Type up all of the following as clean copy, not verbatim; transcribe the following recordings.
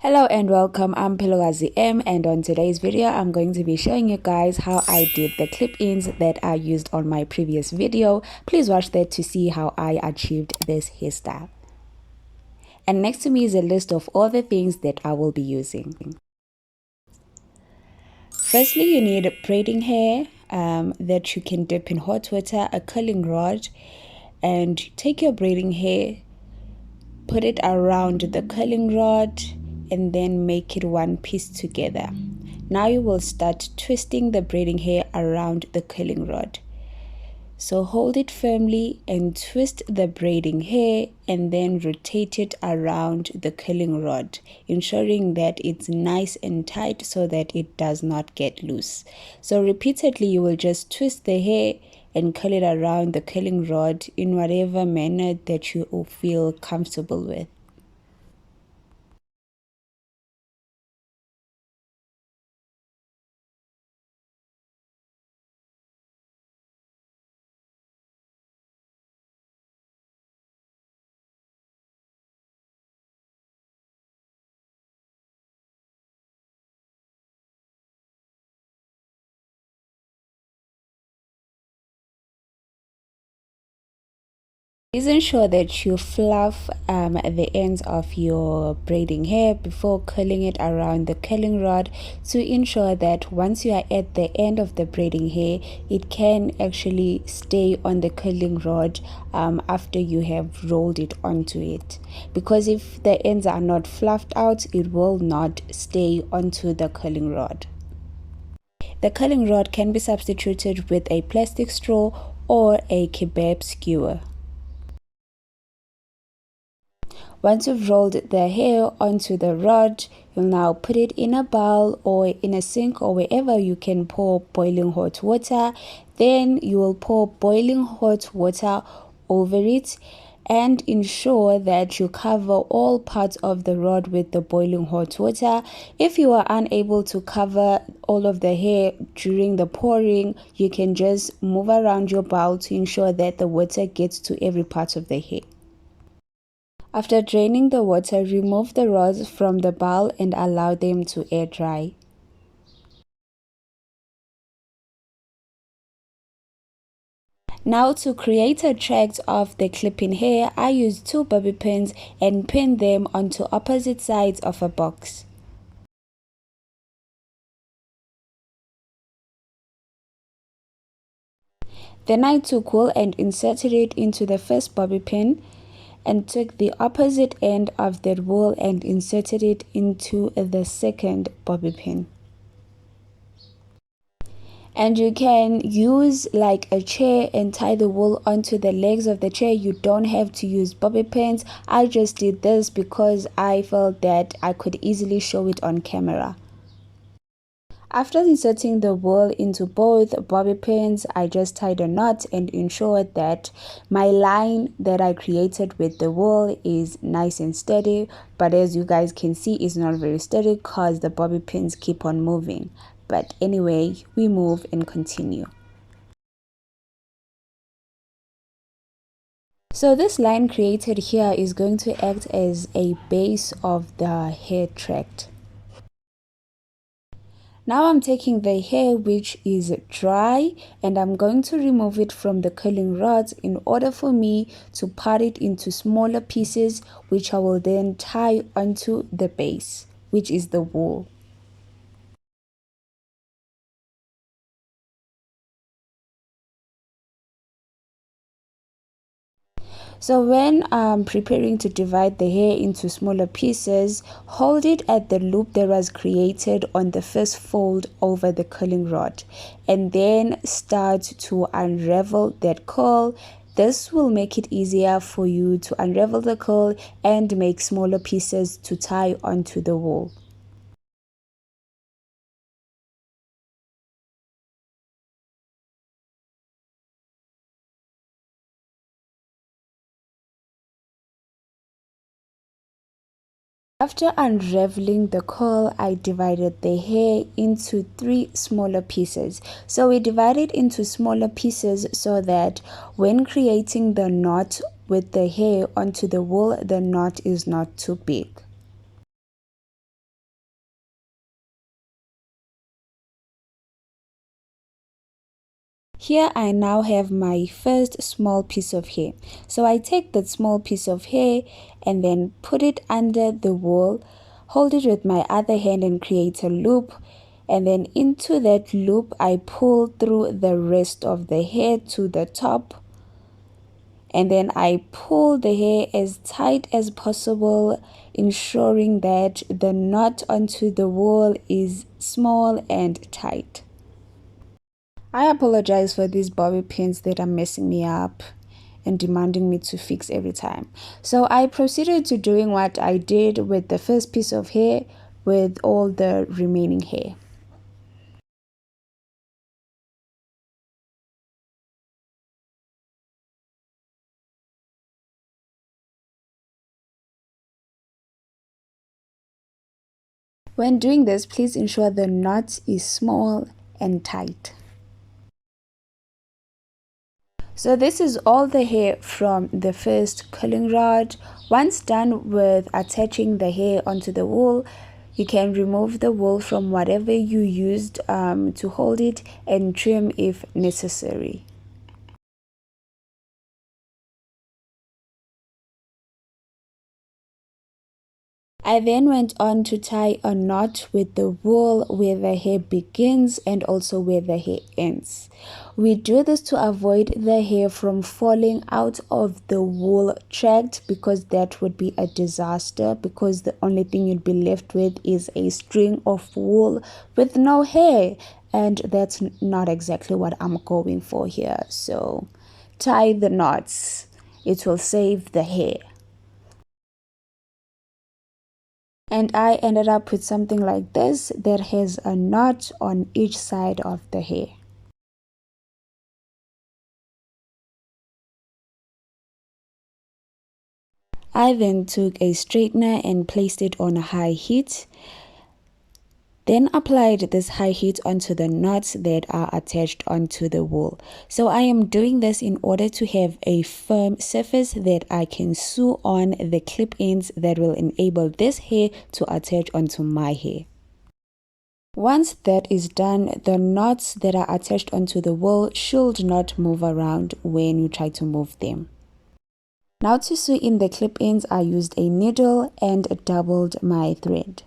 Hello and welcome, I'm Pilogazi M, and on today's video I'm going to be showing you guys how I did the clip-ins that I used on my previous video. Please watch that to see how I achieved this hairstyle. And next to me is a list of all the things that I will be using. Firstly, you need braiding hair that you can dip in hot water, a curling rod, and take your braiding hair, put it around the curling rod, and then make it one piece together. Now you will start twisting the braiding hair around the curling rod. So hold it firmly and twist the braiding hair and then rotate it around the curling rod, ensuring that it's nice and tight so that it does not get loose. So repeatedly you will just twist the hair and curl it around the curling rod in whatever manner that you feel comfortable with. Please ensure that you fluff the ends of your braiding hair before curling it around the curling rod to ensure that once you are at the end of the braiding hair, it can actually stay on the curling rod after you have rolled it onto it. Because if the ends are not fluffed out, it will not stay onto the curling rod. The curling rod can be substituted with a plastic straw or a kebab skewer. Once you've rolled the hair onto the rod, you'll now put it in a bowl or in a sink or wherever you can pour boiling hot water. Then you will pour boiling hot water over it and ensure that you cover all parts of the rod with the boiling hot water. If you are unable to cover all of the hair during the pouring, you can just move around your bowl to ensure that the water gets to every part of the hair. After draining the water, remove the rods from the bowl and allow them to air dry. Now to create a tract of the clip-in hair, I used 2 bobby pins and pinned them onto opposite sides of a box. Then I took wool and inserted it into the first bobby pin and took the opposite end of that wool and inserted it into the second bobby pin. And you can use like a chair and tie the wool onto the legs of the chair. You don't have to use bobby pins. I just did this because I felt that I could easily show it on camera. After inserting the wool into both bobby pins, I just tied a knot and ensured that my line that I created with the wool is nice and steady. But as you guys can see, it's not very steady because the bobby pins keep on moving. But anyway, we move and continue. So this line created here is going to act as a base of the hair tract. Now I'm taking the hair which is dry and I'm going to remove it from the curling rods in order for me to part it into smaller pieces, which I will then tie onto the base, which is the wool. So when I'm preparing to divide the hair into smaller pieces, hold it at the loop that was created on the first fold over the curling rod and then start to unravel that curl. This will make it easier for you to unravel the curl and make smaller pieces to tie onto the wool. After unraveling the curl, I divided the hair into 3 smaller pieces. So we divided into smaller pieces so that when creating the knot with the hair onto the wool, the knot is not too big. Here I now have my first small piece of hair. So I take that small piece of hair and then put it under the wool, hold it with my other hand and create a loop. And then into that loop, I pull through the rest of the hair to the top. And then I pull the hair as tight as possible, ensuring that the knot onto the wool is small and tight. I apologize for these bobby pins that are messing me up and demanding me to fix every time. So I proceeded to doing what I did with the first piece of hair with all the remaining hair. When doing this, please ensure the knot is small and tight. So this is all the hair from the first curling rod. Once done with attaching the hair onto the wool, you can remove the wool from whatever you used to hold it and trim if necessary. I then went on to tie a knot with the wool where the hair begins and also where the hair ends. We do this to avoid the hair from falling out of the wool tract, because that would be a disaster, because the only thing you'd be left with is a string of wool with no hair, and that's not exactly what I'm going for here. So tie the knots, it will save the hair. And I ended up with something like this that has a knot on each side of the hair. I then took a straightener and placed it on a high heat, then applied this high heat onto the knots that are attached onto the wool. So I am doing this in order to have a firm surface that I can sew on the clip ends that will enable this hair to attach onto my hair. Once that is done, the knots that are attached onto the wool should not move around when you try to move them. Now to sew in the clip ends, I used a needle and doubled my thread.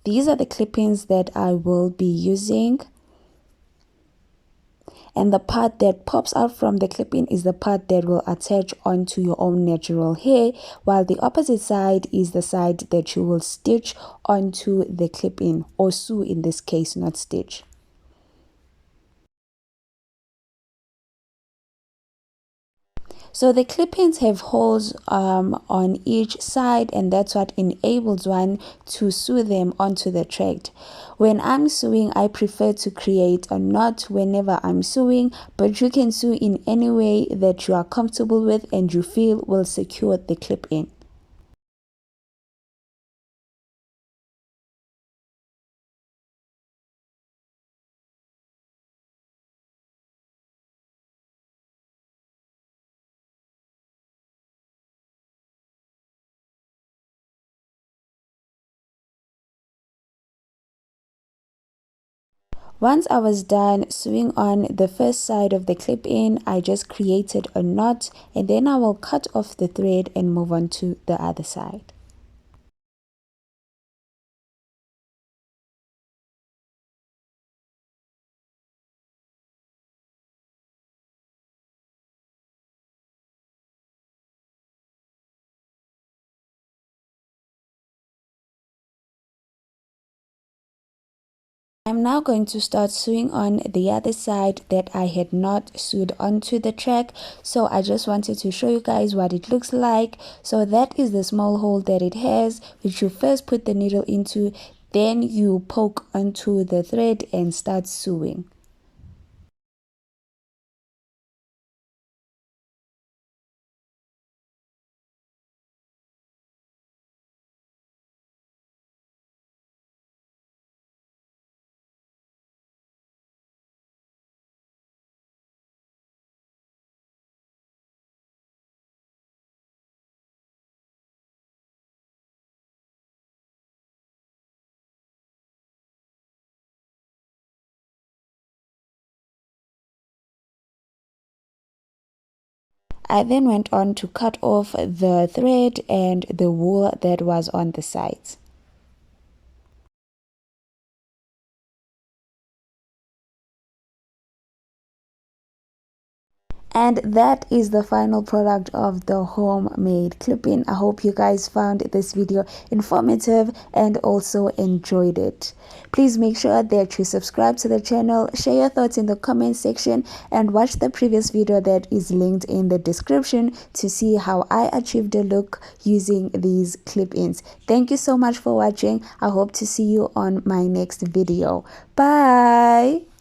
These are the clip ends that I will be using, and the part that pops out from the clip-in is the part that will attach onto your own natural hair, while the opposite side is the side that you will stitch onto the clip-in, or sew in this case, not stitch. So the clip-ins have holes on each side, and that's what enables one to sew them onto the tract. When I'm sewing, I prefer to create a knot whenever I'm sewing, but you can sew in any way that you are comfortable with and you feel will secure the clip-in. Once I was done sewing on the first side of the clip-in, I just created a knot, and then I will cut off the thread and move on to the other side. I'm now going to start sewing on the other side that I had not sewed onto the track. So I just wanted to show you guys what it looks like. So that is the small hole that it has, which you first put the needle into, then you poke onto the thread and start sewing. I then went on to cut off the thread and the wool that was on the sides. And that is the final product of the homemade clip-in. I hope you guys found this video informative and also enjoyed it. Please make sure that you subscribe to the channel, share your thoughts in the comment section, and watch the previous video that is linked in the description to see how I achieved a look using these clip-ins. Thank you so much for watching. I hope to see you on my next video. Bye.